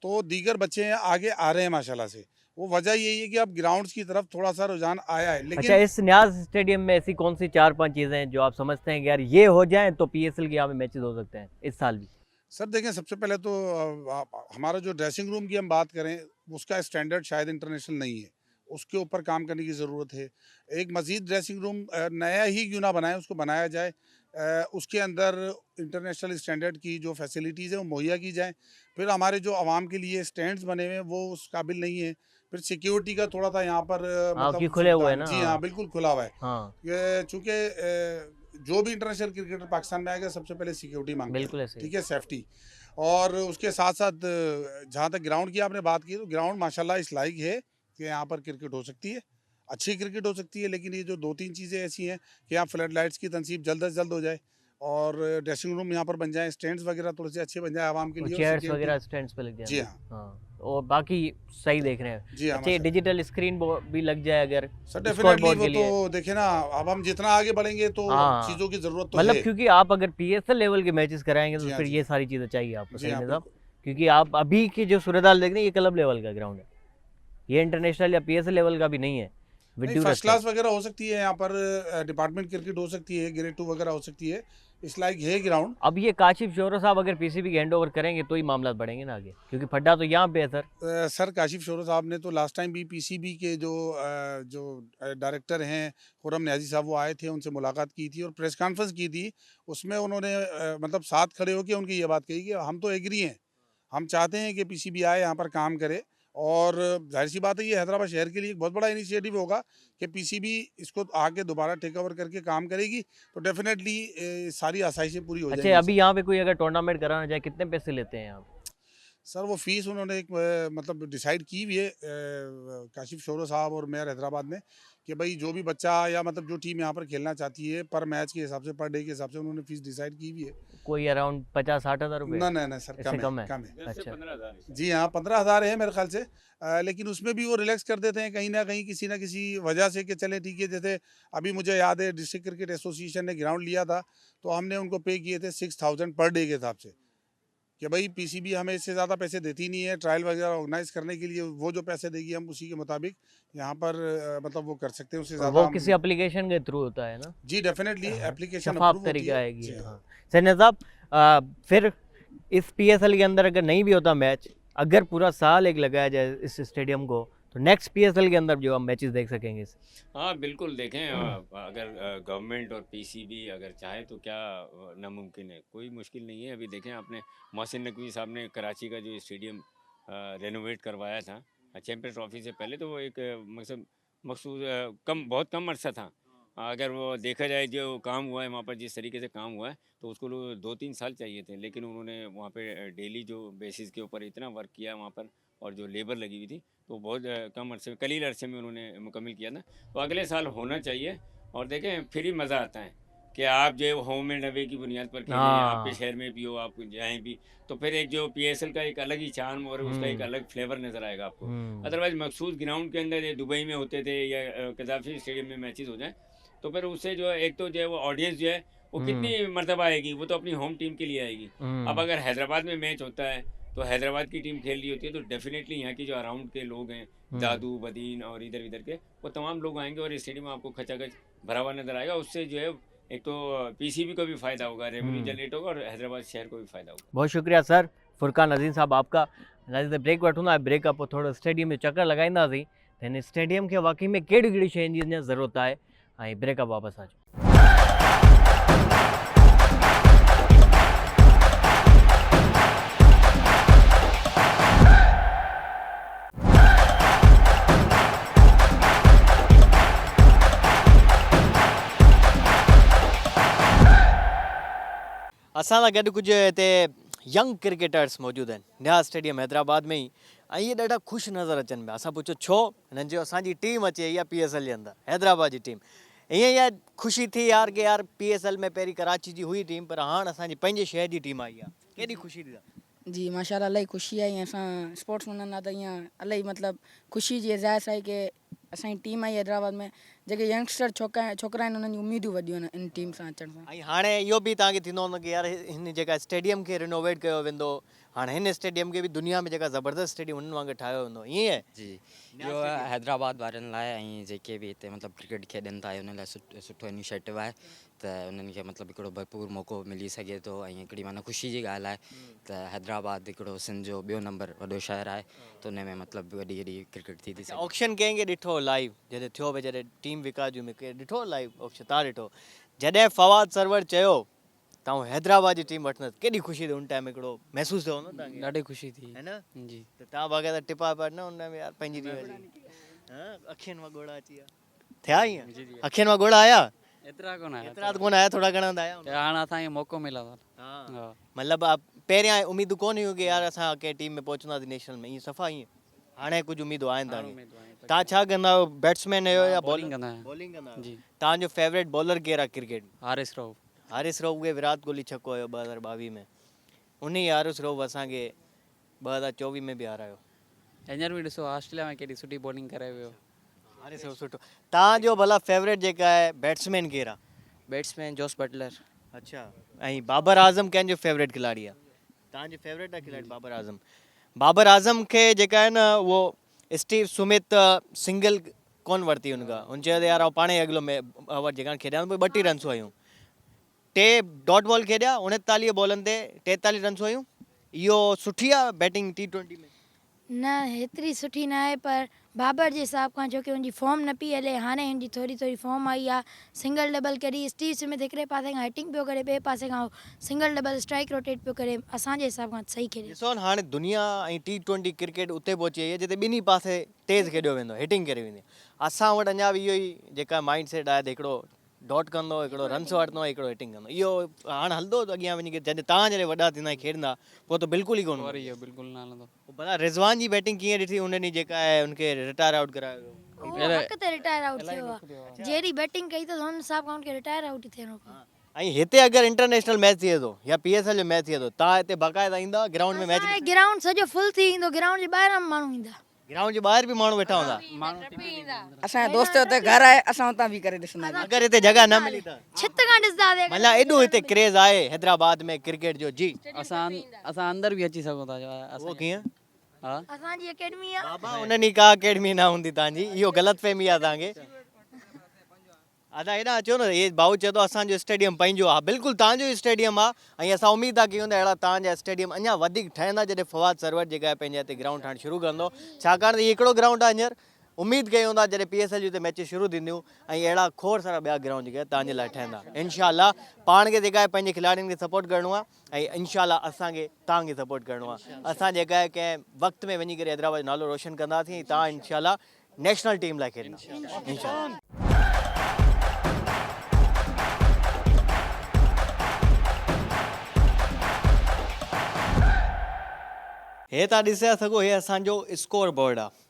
तो दीगर बच्चे हैं आगे आ रहे हैं माशाल्लाह से। वो वजह यही है कि अब ग्राउंड्स की तरफ थोड़ा सा रुझान आया है। अच्छा, लेकिन इस न्याज स्टेडियम में ऐसी कौन सी 4-5 चीज़ें हैं जो आप समझते हैं कि यार ये हो जाएं तो PSL के यहाँ पे मैचेस हो सकते हैं इस साल भी? सर देखें, सबसे पहले तो हमारा जो ड्रेसिंग रूम की हम बात करें उसका स्टैंडर्ड शायद इंटरनेशनल नहीं है, उसके ऊपर काम करने की ज़रूरत है। एक मज़ीद ड्रेसिंग रूम नया ही क्यों ना बनाए, उसको बनाया जाए, उसके अंदर इंटरनेशनल स्टैंडर्ड की जो फैसिलिटीज़ हैं वो मुहैया की जाए। फिर हमारे जो आवाम के लिए स्टैंड्स बने हुए हैं वो उस काबिल नहीं है। फिर सिक्योरिटी का थोड़ा सा यहाँ पर हाँ, मतलब कि खुले हुए हैं ना। जी हाँ, बिल्कुल खुला हुआ है। हाँ, चूँकि जो भी इंटरनेशनल क्रिकेटर पाकिस्तान में आएगा सबसे पहले सिक्योरिटी मांगते बिल्कुल हैं, ऐसे ही। ठीक है, सेफ्टी। और उसके साथ साथ जहाँ तक ग्राउंड की आपने बात की तो ग्राउंड माशाल्लाह इस लायक है कि यहाँ पर क्रिकेट हो सकती है, अच्छी क्रिकेट हो सकती है। लेकिन ये जो 2-3 चीज़ें ऐसी हैं कि यहाँ फ्लड लाइट्स की तनसीब जल्द अज जल्द हो जाए और ड्रेसिंग रूम यहाँ पर बन जाए, स्टैंड्स वगैरह थोड़े से अच्छे बन जाए आवाम के लिए, और चेयर्स सिक्योरिटी। वगैरह स्टैंड्स पे लग जाए। जी हाँ। हाँ, और बाकी सही देख रहे हैं। जी हाँ अच्छा, ये माशाल्लाह। डिजिटल स्क्रीन भी लग जाए अगर सर स्कोर डेफिनेटली बोर्ड वो के तो लिए। देखे ना, अब हम जितना आगे बढ़ेंगे तो हाँ, चीज़ों की ज़रूरत तो मतलब है। क्योंकि आप अगर पीएसएल लेवल के मैचेस कराएंगे जी तो हाँ, फिर जी ये हाँ। सारी चीज़ें चाहिए आपको, जी सही हाँ, में साहब? बिल्कुल। क्योंकि आप अभी की जो सूरत हाल देख रहे हैं, ये क्लब लेवल का ग्राउंड है, ये इंटरनेशनल या पीएसएल लेवल का भी नहीं है, विद नहीं ड्यू फर्स्ट रेस्पेक्ट। क्लास वगैरह हो सकती है यहाँ पर, डिपार्टमेंट क्रिकेट हो सकती है, ग्रेड 2 वगैरह हो सकती है, इस लाइक है ग्राउंड। अब ये काशिफ शोरो साहब अगर पीसीबी के हैंड ओवर करेंगे तो ही मामला बढ़ेंगे ना आगे, क्योंकि फड्डा तो यहाँ पे है सर। सर काशिफ शोरो साहब ने तो लास्ट टाइम भी पीसीबी के जो डायरेक्टर हैं खुरम न्याजी साहब, वो आए थे, उनसे मुलाकात की थी और प्रेस कॉन्फ्रेंस की थी। उसमें उन्होंने मतलब साथ खड़े होकर उनकी ये बात कही कि हम तो एग्री हैं, हम चाहते हैं कि पीसीबी आए यहाँ पर काम करे। और जाहिर सी बात है, ये हैदराबाद शहर के लिए एक बहुत बड़ा इनिशिएटिव होगा कि पीसीबी इसको आके दोबारा टेक ओवर करके काम करेगी, तो डेफिनेटली सारी आसाइशें पूरी हो अच्छा, जाएंगी अभी सर। यहाँ पे कोई अगर टूर्नामेंट कराना चाहे कितने पैसे लेते हैं यहाँ पे? सर वो फीस उन्होंने एक मतलब डिसाइड की हुई है, काशिफ शोरो साहब और मेयर हैदराबाद ने, कि भाई जो भी बच्चा या मतलब जो टीम यहाँ पर खेलना चाहती है, पर मैच के हिसाब से, पर डे के हिसाब से उन्होंने फीस डिसाइड की हुई है। कोई अराउंड 50-60 हज़ार रुपये? ना ना ना सर, इससे कम कम है, है? कम है। 10 से अच्छा, 15,000। जी हाँ, 15,000 है मेरे ख्याल से। लेकिन उसमें भी वो रिलैक्स कर देते हैं कहीं ना कहीं, किसी ना किसी वजह से, कि चले ठीक है, जैसे अभी मुझे याद है डिस्ट्रिक्ट क्रिकेट एसोसिएशन ने ग्राउंड लिया था, तो हमने उनको पे किए थे 6,000 पर डे के हिसाब से, कि भाई पीसीबी हमें इससे ज़्यादा पैसे देती नहीं है ट्रायल वगैरह ऑर्गेनाइज करने के लिए, वो जो पैसे देगी हम उसी के मुताबिक यहाँ पर मतलब वो कर सकते हैं, उससे और ज़्यादा वो हम। किसी एप्लीकेशन के थ्रू होता है ना? जी डेफिनेटली हाँ, एप्लीकेशन शफाफ अप्रूव होती तरीका है। आएगी। जी हाँ। हाँ, सैन्य साहब, फिर इस पीएसएल के अंदर अगर नहीं भी होता मैच, अगर पूरा साल एक लगाया जाए इस स्टेडियम को, तो नेक्स्ट पीएसएल के अंदर जो हम मैचेस देख सकेंगे इस। हाँ बिल्कुल देखें, अगर गवर्नमेंट और पीसीबी अगर चाहे तो क्या नामुमकिन है, कोई मुश्किल नहीं है। अभी देखें आपने, मोहसिन नकवी साहब ने कराची का जो स्टेडियम रेनोवेट करवाया था चैंपियंस ट्रॉफी से पहले, तो वो एक मतलब मखसूस बहुत कम अरसा था। अगर वो देखा जाए जो काम हुआ है वहाँ पर, जिस तरीके से काम हुआ है, तो उसको 2-3 साल चाहिए थे, लेकिन उन्होंने वहाँ पे डेली जो बेसिस के ऊपर इतना वर्क किया वहाँ पर, और जो लेबर लगी हुई थी, तो बहुत कम अरसे में, कलील अरसे में उन्होंने मुकम्मल किया था। तो अगले साल होना चाहिए। और देखें फिर ही मज़ा आता है कि आप जो होम एंड अवे की बुनियाद पर खेलें, आपके हाँ। शहर में भी हो, आप जाएँ भी, तो फिर एक जो पीएसएल का एक अलग ही चार्म और उसका एक अलग फ्लेवर नज़र आएगा आपको। अदरवाइज़ मखसूस ग्राउंड के अंदर, ये दुबई में होते थे या कदाफी स्टेडियम में मैचेस हो जाएँ, तो फिर उससे जो है, एक तो जो है वो ऑडियंस जो है वो कितनी मरतबा आएगी, वो तो अपनी होम टीम के लिए आएगी। अब अगर हैदराबाद में मैच होता है, तो हैदराबाद की टीम खेल रही होती है, तो डेफिनेटली यहाँ की जो अराउंड के लोग हैं, दादू बदीन और इधर इधर के, वो तमाम लोग आएंगे और स्टेडियम में आपको खचाखच भरा हुआ नजर आएगा। उससे जो है एक तो पीसीबी को भी फ़ायदा होगा, रेवेन्यू जनरेट होगा, और हैदराबाद शहर को भी फ़ायदा होगा। बहुत शुक्रिया सर, फुरकान अज़ीम साहब आपका। नाज़ ब्रेक वठूं था, ब्रेक पोइ थोरो स्टेडियम में चक्कर लगाईंदासीं, त हिन स्टेडियम खे वाकई में कहिड़ी कहिड़ी शयुनि जी ज़रूरत आहे, ऐं ब्रेक वापसि अचो। असां सां गॾु कुझु हिते यंग क्रिकेटर्स मौजूदु आहिनि न्याज़ स्टेडियम हैदराबाद में ई, ऐं इहे ॾाढा ख़ुशि नज़र अचनि पिया। असां पुछो छो, हिननि जो असांजी टीम अचे इहा पीएसएल जे अंदरि, हैदराबाद जी टीम। ईअं इहा ख़ुशी थी यार कि यार पीएसएल में पहिरीं कराची जी हुई टीम, पर हाणे असांजी पंहिंजे शहर जी टीम आई आहे, केॾी ख़ुशी थी आहे? जी माशाल्लाह इलाही ख़ुशी आई। असां स्पोर्ट्स मैन आहे त ईअं इलाही मतिलबु ख़ुशी जी इज़ाज़ आहे कि असांजी टीम आई हैदराबाद में, जेके यंगस्टर छोकिरा आहिनि उन्हनि जी उमेदूं वधियूं आहिनि इन टीम सां अचण सां। ऐं हाणे इहो बि तव्हांखे थींदो हूंदो कि यार हिन जेका स्टेडियम खे रिनोवेट कयो वेंदो, हाणे हिन स्टेडियम खे बि दुनिया में जेका ज़बरदस्त स्टेडियम हुननि वांगुरु ठाहियो वेंदो, ईअं आहे? जी, इहो हैदराबाद वारनि लाइ ऐं जेके बि हिते मतिलबु क्रिकेट खेॾनि था, उन लाइ सुठो इनिशिएटिव आहे, त उन्हनि खे मतिलबु हिकिड़ो भरपूर मौक़ो मिली सघे थो, ऐं हिकिड़ी माना ख़ुशी जी ॻाल्हि आहे त हैदराबाद हिकिड़ो सिंध जो ॿियो नंबर वॾो शहर आहे, त उन में मतिलबु वॾी वॾी क्रिकेट थी सघे। ऑक्शन कंहिंखे ॾिठो लाइव जॾहिं थियो भई, जॾहिं टीम विकाजू में ॾिठो लाइव ऑक्शन? तव्हां ॾिठो जॾहिं फवाद सरवर चयो तव्हां हैदराबाद जी टीम वठंदसि, केॾी ख़ुशी थी उन टाइम, हिकिड़ो महसूसु थियो न तव्हांखे? ॾाढी ख़ुशी थी, है न? जी। त तव्हां बाक़ाइदा टिपा पिया न उन में यार पंहिंजी टीम जी? हाँ, अखियुनि मां ॻोढ़ा अची विया थिया ईअं? अखियुनि मां ॻोढ़ा आया? एतिरा कोन आहे, एतिरा त कोन आया, थोरा घणा त आया हूंदा। हाणे असांखे मौक़ो मिला था। हाँ, मतिलबु पहिरियां उमेदूं कोन हुयूं कि यार असां कंहिं टीम में पहुचंदासीं नेशनल में, ईअं सफ़ा ईअं? हाणे कुझु उमेदूं आहिनि तव्हांखे? तव्हां छा कंदा आहियो, बैट्समैन आहियो या बॉलिंग कंदा आहियूं। बॉलिंग कंदा आहियो? जी। तव्हांजो फेवरेट बॉलर केरु आहे क्रिकेट में? हारिस राव। हारिस राव, उहे विराट कोहली छको हुयो 2022 में, उन ई हारिस राव असांखे 2024 में बि हारायो। हींअर बि ॾिसो ऑस्ट्रेलिया में केॾी सुठी बॉलिंग करे वियो। हाणे सभु सुठो। तव्हांजो भला फेवरेट जेका आहे बैट्समैन केरु आहे? Batsman Jos Buttler. अच्छा, ऐं बाबर आज़म कंहिंजो फेवरेट खिलाड़ी आहे? तव्हांजो फेवरेट आहे खिलाड़ी बाबर आज़म। बाबर आज़म खे जेका आहे न उहो स्टीव स्मिथ सिंगल कोन वरिती हुनखां, हुन चयो त यार आउं पाणे अॻिलो में ओवर जेका खेॾिया 32 रन्स हुयूं, 2 डॉट बॉल खेॾिया 39 बॉलनि ते 43 रन्स हुयूं। इहो सुठी आहे बैटिंग T20 में? न हेतिरी सुठी न आहे, पर बाबर जे हिसाब खां छोकी हुनजी फॉर्म न पई हले, हाणे हिनजी थोरी फॉर्म आई आहे। सिंगल डबल करी स्टीव स्मिथ हिकिड़े पासे खां हिटिंग पियो करे, ॿिए पासे खां सिंगल डबल स्ट्राइक रोटेट पियो करे, असांजे हिसाब खां सही खेॾे। ॾिसो न हाणे दुनिया ऐं T20 क्रिकेट उते पहुची वई आहे जिते ॿिन्ही पासे तेज़ खेॾियो वेंदो, हिटिंग करी वेंदी। असां वटि अञा बि इहो ई जेका माइंड सेट आहे त हिकिड़ो डॉट कंदो, हिकिड़ो रन्स वठंदो, हिकिड़ो हिटिंग कंदो। इहो हाणे हलंदो अॻियां वञी करे जॾहिं तव्हां जॾहिं वॾा थींदा खेॾंदा पोइ त बिल्कुलु ई कोन और इहो बिल्कुलु न हलंदो। भला रिज़वान जी बैटिंग कीअं ॾिठी उन ॾींहुं जेका आहे उनखे रिटायर आउट करायो वियो? उहो वक़्त ते रिटायर आउट थियो आहे, जहिड़ी बैटिंग कई त हुन हिसाब खां हुनखे रिटायर आउट ई थियणो पियो। ऐं हिते अगरि इंटरनेशनल मैच थिए थो या PSL जो मैच थिए थो, तव्हां हिते बाक़ाइदा ईंदा ग्राउंड में मैच? ग्राउंड सॼो फुल थी ईंदो, ग्राउंड जे ॿाहिरां माण्हू ईंदा, ग्राउंड जे ॿाहिरि बि माण्हू वेठा हूंदा? असांजा दोस्त हुते घर आहे, असां हुतां बि करे ॾिसंदा आहियूं। अगरि हिते जॻह न मिली त छित खां ॾिसंदा मतिलबु एॾो हिते क्रेज़ आहे हैदराबाद में क्रिकेट जो? जी, असां अंदरि बि अची सघूं था। उहो कीअं? हा, असांजी अकेडमी आहे। बाबा उन ॾींहुं का अकेडमी न हूंदी तव्हांजी, इहो ग़लतफ़हमी आहे तव्हांखे। अदा हेॾा अचो न, हे भाऊ चए थो असांजो स्टेडियम पंहिंजो आहे, बिल्कुलु तव्हांजो ई स्टेडियम आहे। ऐं असां उमेद था कयूं त अहिड़ा तव्हांजा स्टेडियम अञा वधीक ठहंदा जॾहिं फवाद सरवर जेका आहे पंहिंजे हिते ग्राउंड ठाहिणु शुरू कंदो। छाकाणि त इहो हिकिड़ो ग्राउंड आहे, हींअर उमेद कयूं था जॾहिं PSL जी हिते मैचिस शुरू थींदियूं ऐं अहिड़ा खोड़ सारा ॿिया ग्राउंड जेके तव्हांजे लाइ ठहंदा। इंशाअल्लाह पाण खे जेका आहे पंहिंजे खिलाड़ियुनि खे सपोर्ट करिणो आहे ऐं इंशाअल्लाह असांखे तव्हांखे सपोर्ट करिणो आहे। असां जेका आहे कंहिं वक़्त में वञी करे हैदराबाद जो नालो रोशन कंदासीं, तव्हां इंशाअल्लाह नेशनल टीम लाइ खेॾंदा इंशाअल्लाह। हे तव्हां ॾिसी था सघो, हे असांजो स्कोर बोर्ड आहे।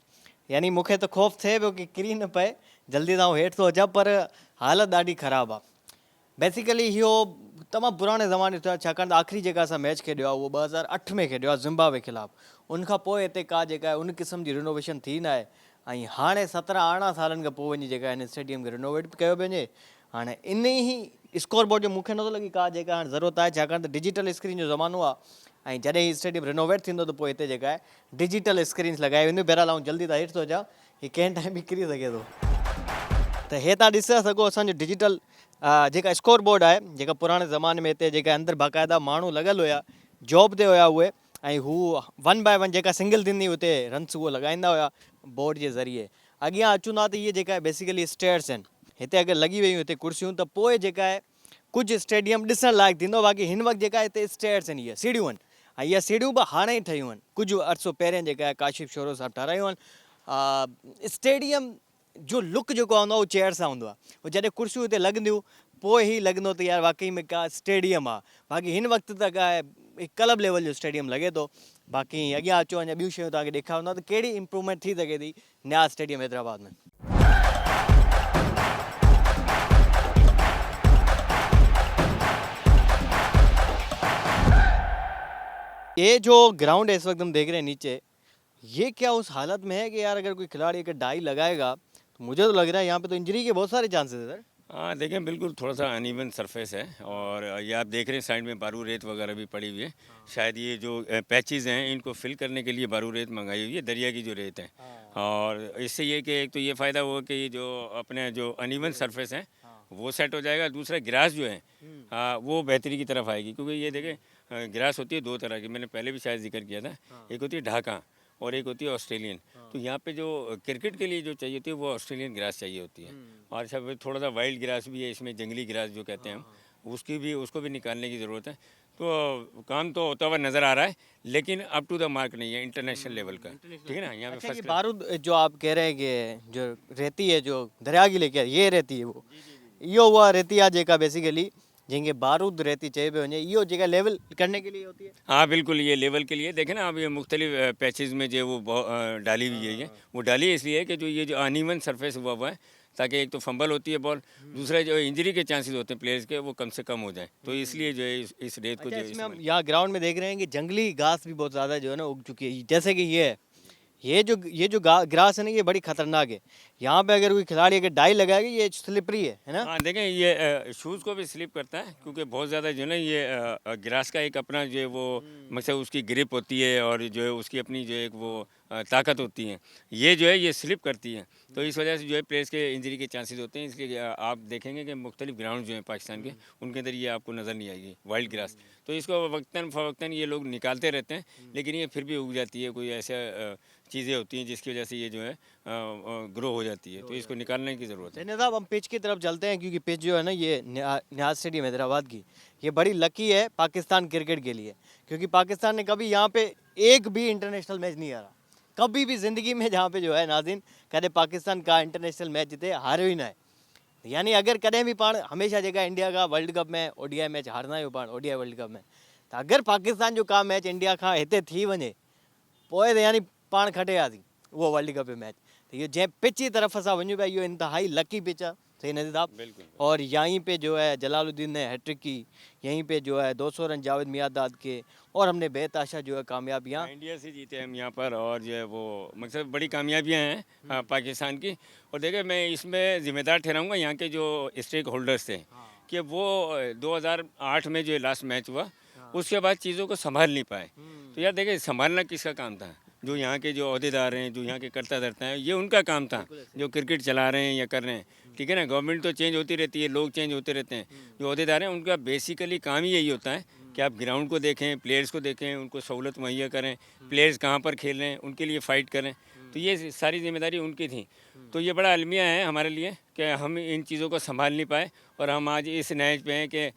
यानी मूंखे त ख़ौफ़ थिए पियो की किरी न पए, जल्दी सां हेठि थो अचां, पर हालत ॾाढी ख़राबु आहे। बेसिकली इहो तमामु पुराणे ज़माने थियो आहे, छाकाणि त आख़िरी जेका असां मैच खेॾियो आहे उहो 2008 में खेॾियो आहे ज़िम्बाब्वे ख़िलाफ़ु। उनखां पोइ हिते का जेका आहे उन क़िस्म जी रिनोवेशन थी न आहे। ऐं हाणे 17-18 सालनि खां पोइ वञी जेका हिन स्टेडियम खे रिनोवेट कयो वञे। हाणे इन ई स्कोर बोर्ड जो मूंखे नथो लॻे का जेका हाणे ज़रूरत आहे, छाकाणि त डिजिटल स्क्रीन जो ज़मानो आहे। ऐं जॾहिं हीउ स्टेडियम रिनोवेट थींदो त पोइ हिते जेका आहे डिजिटल स्क्रीन्स लॻाए वेंदियूं। बहरहाल आउं जल्दी सां हेठि थो अचां, हीउ कंहिं टाइम बि किरी सघे थो। त हे तव्हां ॾिसी था सघो असांजो डिजिटल जेका स्कोर बोर्ड आहे, जेका पुराणे ज़माने में हिते जेका अंदरि बाक़ाइदा माण्हू लॻल हुया, जॉब ते हुया उहे, ऐं हू 1 बाय 1 जेका सिंगल थींदी हुते रन्स उहो लॻाईंदा हुया बोर्ड जे ज़रिए। अॻियां अचूं था त इहे जेका आहे बेसिकली स्टेयर्स आहिनि, हिते अगरि लॻी वियूं हिते कुर्सियूं त पोइ जेका आहे कुझु स्टेडियम ॾिसण लाइक़ु थींदो। बाक़ी हिन वक़्तु जेका हिते स्टेयर्स आहिनि, इहे सीढ़ियूं आहिनि, ऐं इहा सीढ़ियूं बि हाणे ई ठहियूं आहिनि। कुझु अरसो पहिरियों जेका आहे काशिफ शोरो साहब ठारायूं आहिनि। स्टेडियम जो लुक जेको हूंदो आहे उहो चेयर सां हूंदो आहे। उहो जॾहिं कुर्सियूं हिते लॻंदियूं पोइ ई लॻंदो त यार वाक़ई में का स्टेडियम आहे। बाक़ी हिन वक़्तु त का आहे क्लब लेवल जो स्टेडियम लॻे थो। बाक़ी अॻियां अचो, अञा ॿियूं शयूं तव्हांखे ॾेखारींदा त कहिड़ी इम्प्रूवमेंट थी सघे थी नया स्टेडियम हैदराबाद में। ये जो ग्राउंड है इस वक्त हम देख रहे हैं नीचे, ये क्या उस हालत में है कि यार अगर कोई खिलाड़ी अगर डाई लगाएगा तो मुझे तो लग रहा है यहाँ पे तो इंजरी के बहुत सारे चांसेस है सर। हाँ देखें, बिल्कुल थोड़ा सा अनइवन सरफेस है और ये आप देख रहे हैं साइड में बारू रेत वगैरह भी पड़ी हुई है। शायद ये जो पैचेस हैं इनको फिल करने के लिए बारू रेत मंगाई हुई है, दरिया की जो रेत है। और इससे ये कि एक तो ये फ़ायदा हुआ कि ये जो अपने जो अनइवन सरफेस है वो सेट हो जाएगा। दूसरा ग्रास जो है वो बेहतरी की तरफ आएगी, क्योंकि ये देखें ग्रास होती है 2 तरह की, मैंने पहले भी शायद जिक्र किया था। एक होती है ढाका और एक होती है ऑस्ट्रेलियन। तो यहाँ पे जो क्रिकेट के लिए जो चाहिए होती है वो ऑस्ट्रेलियन ग्रास चाहिए होती है। और सब थोड़ा सा वाइल्ड ग्रास भी है इसमें, जंगली ग्रास जो कहते हैं हम, उसको भी निकालने की ज़रूरत है। तो काम तो होता हुआ नज़र आ रहा है, लेकिन अप टू द मार्क नहीं है इंटरनेशनल लेवल का। ठीक है ना। यहाँ पे अच्छा, फर्स्ट ये बारूद जो आप कह रहे हैं कि जो रेती है जो दरिया की लेके ये रेती है, वो इहो हुआ रेती आहे जेका बेसिकली जिनके बारूद रेती चाहिए पे वञे, इहो जेका लेवल करने के लिए होती है। हाँ बिल्कुल, ये लेवल के लिए देखें ना, अब ये मुख्तलिफ पैचेज़ में जो वो डाली हुई है, वो डाली इसलिए है कि जो ये जो अनइवन सरफेस हुआ है, ताकि एक तो फंबल होती है बॉल, दूसरा जो इंजरी के चांसेस होते हैं प्लेयर्स के वो कम से कम हो जाए। तो इसलिए जो है इस रेत को जो इसमें हम यहाँ ग्राउंड में देख रहे हैं कि जंगली घास भी बहुत ज़्यादा जो है ना उग चुकी है। जैसे कि ये है, ये जो ग्रास है ना, ये बड़ी खतरनाक है। यहाँ पे अगर कोई खिलाड़ी अगर डाई लगाएगा, ये स्लिपरी है ना। हाँ देखें, ये शूज़ को भी स्लिप करता है, क्योंकि बहुत ज़्यादा जो है ना ये ग्रास का एक अपना जो है वो मतलब उसकी ग्रिप होती है, और जो है उसकी अपनी जो है एक वो ताकत होती है। ये जो है ये स्लिप करती है, तो इस वजह से जो है प्लेयर्स के इंजरी के चांसेस होते हैं। इसलिए आप देखेंगे कि मुख्तलिफ ग्राउंड जो हैं पाकिस्तान के, उनके अंदर ये आपको नज़र नहीं आएगी वाइल्ड ग्रास। तो इसको वक्तन फ़वक्तन ये लोग निकालते रहते हैं, लेकिन ये फिर भी उग जाती है। कोई ऐसा चीज़ें होती हैं जिसकी वजह से ये जो है ग्रो हो जाती है, तो इसको निकालने की ज़रूरत है। सैनी साहब, हम पिच की तरफ चलते हैं, क्योंकि पिच जो है ना, ये नियाज स्टेडियम हैदराबाद की, ये बड़ी लकी है पाकिस्तान क्रिकेट के लिए, क्योंकि पाकिस्तान ने कभी यहाँ पे एक भी इंटरनेशनल मैच नहीं हारा। कभी भी ज़िंदगी में जहाँ पे जो है नाज़रीन, कदे पाकिस्तान का इंटरनेशनल मैच जीते हारे ही ना है। यानी अगर कदें भी पाण हमेशा जगह इंडिया का वर्ल्ड कप में ओडीआई मैच हारना ही पाण ओडीआई वर्ल्ड कप में, तो अगर पाकिस्तान जो का मैच इंडिया का हिते थी वञे पोइ त यानी पाण खटियासीं वो वर्ल्ड कप मैच। तो ये जंहिं पिच की तरफ असां वञूं पिया, इहो इंतहाई लकी पिच है, सही नज़ीर साहब। बिल्कुल। और यहीं पे जो है जलालुद्दीन ने हैट्रिक की, यहीं पे जो है 200 रन जावेद मियादाद के, और हमने बेताशा जो है कामयाबियाँ। इंडिया से जीते हम यहाँ पर, और जो है वो मतलब बड़ी कामयाबियाँ हैं पाकिस्तान की। और देखिए, मैं इसमें ज़िम्मेदार ठहराऊँगा यहाँ के जो स्टेक होल्डर्स थे, कि वो 2008 में जो लास्ट मैच हुआ, उसके बाद चीज़ों को संभाल नहीं पाए। तो यार देखिए, संभालना किसका काम था? जो यहाँ के जो अहदेदार हैं, जो यहाँ के कर्ता धर्ता हैं, ये उनका काम था, जो क्रिकेट चला रहे हैं या कर रहे हैं। ठीक है ना, गवर्नमेंट तो चेंज होती रहती है, लोग चेंज होते रहते हैं। जो अहदेदार हैं, उनका बेसिकली काम ही यही होता है कि आप ग्राउंड को देखें, प्लेयर्स को देखें, उनको सहूलत मुहैया करें, प्लेयर्स कहाँ पर खेल रहे हैं उनके लिए फ़ाइट करें। तो ये सारी जिम्मेदारी उनकी थी। तो ये बड़ा अलमिया है हमारे लिए कि हम इन चीज़ों को संभाल नहीं पाए, और हम आज इस नैज पे हैं कि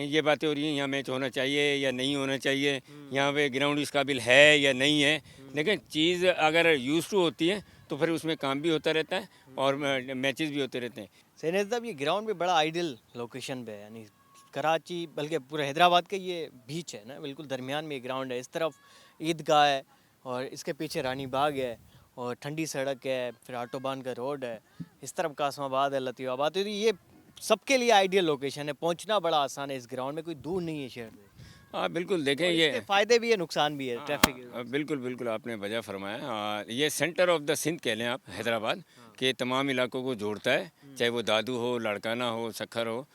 ये बातें हो रही हैं, यहाँ मैच होना चाहिए या नहीं होना चाहिए, यहाँ पे ग्राउंड इस काबिल है या नहीं है। लेकिन चीज़ अगर यूज़ टू होती है तो फिर उसमें काम भी होता रहता है, और मैचेस भी होते रहते हैं। सैनी साहब, ये ग्राउंड भी बड़ा आइडियल लोकेशन पे है, यानी कराची बल्कि पूरे हैदराबाद के ये बीच है ना, बिल्कुल दरमियान में ये ग्राउंड है। इस तरफ ईदगाह है, और इसके पीछे रानी बाग है, और ठंडी सड़क है, फिर ऑटोबान का रोड है, इस तरफ कासमाबाद है, लतीफ़ाबाद। तो ये सबके लिए आइडियल लोकेशन है, पहुंचना बड़ा आसान है इस ग्राउंड में, कोई दूर नहीं है शहर से। हाँ बिल्कुल, देखें और ये इसके फ़ायदे भी है, नुकसान भी है ट्रैफिक। बिल्कुल बिल्कुल आपने वजह फरमाया। ये सेंटर ऑफ द सिंध कह लें आप, हैदराबाद के तमाम इलाकों को जोड़ता है, चाहे वो दादू हो, लड़काना हो, सखर हो,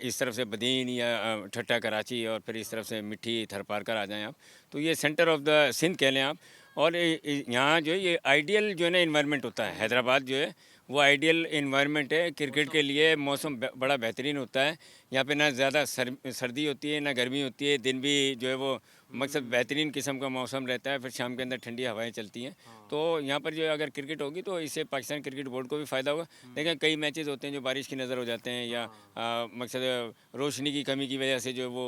इस तरफ से बदीन या ठट्टा कराची, और फिर इस तरफ से मिठी थरपारकर आ जाएं आप, तो ये सेंटर ऑफ द सिंध कह लें आप। और यहाँ जो है ये आइडियल जो है ना इन्वायरमेंट होता है, हैदराबाद जो है वो आइडियल इन्वायरमेंट है क्रिकेट के लिए। मौसम बड़ा बेहतरीन होता है यहाँ पे, ना ज़्यादा सर्दी होती है ना गर्मी होती है, दिन भी जो है वो मकसद बेहतरीन किस्म का मौसम रहता है, फिर शाम के अंदर ठंडी हवाएं चलती हैं। तो यहाँ पर जो है अगर क्रिकेट होगी तो इससे पाकिस्तान क्रिकेट बोर्ड को भी फ़ायदा होगा। देखें, कई मैचेस होते हैं जो बारिश की नज़र हो जाते हैं, या मकसद रोशनी की कमी की वजह से जो वो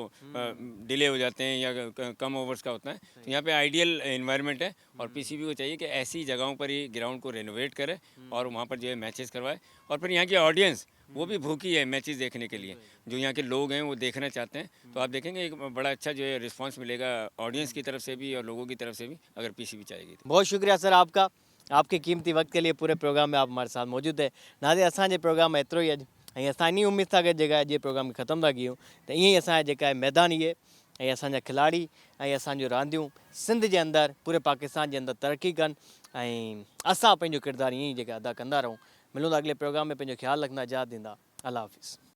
डिले हो जाते हैं, या कम ओवर्स का होता है। तो यहाँ पे आइडियल इन्वायरमेंट है, और पीसीबी को चाहिए कि ऐसी जगहों पर ही ग्राउंड को रेनोवेट करे, और वहाँ पर जो है मैचेस करवाए। और फिर यहाँ की ऑडियंस वो भी भूखी है मैचेस देखने के लिए, जो यहाँ के लोग हैं वो देखना चाहते हैं। तो आप देखेंगे एक बड़ा अच्छा जो है रिस्पांस मिलेगा ऑडियंस की तरफ से भी और लोगों की तरफ से भी, अगर पीसीबी चाहेगी तो। बहुत शुक्रिया सर आपका, आपके कीमती वक्त के लिए। पूरे प्रोग्राम में आप हमारे साथ मौजूद है। नाज़े असांजे प्रोग्राम में एतिरो ई अॼु, ऐं असां इन उमेद सां गॾु जेका अॼु प्रोग्राम ख़तमु था कयूं, त ईअं ई असांजा जेका आहे मैदान इहे, ऐं असांजा खिलाड़ी ऐं असांजूं रांदियूं सिंध जे अंदरि, पूरे पाकिस्तान जे अंदरि तरक़ी कनि, ऐं असां पंहिंजो किरदारु ईअं ई जेका अदा कंदा रहूं। मिलूं था अॻिले प्रोग्राम में, पंहिंजो ख़्यालु रखंदा, इजाज़त ॾींदा। अल्लाह हाफ़िज़।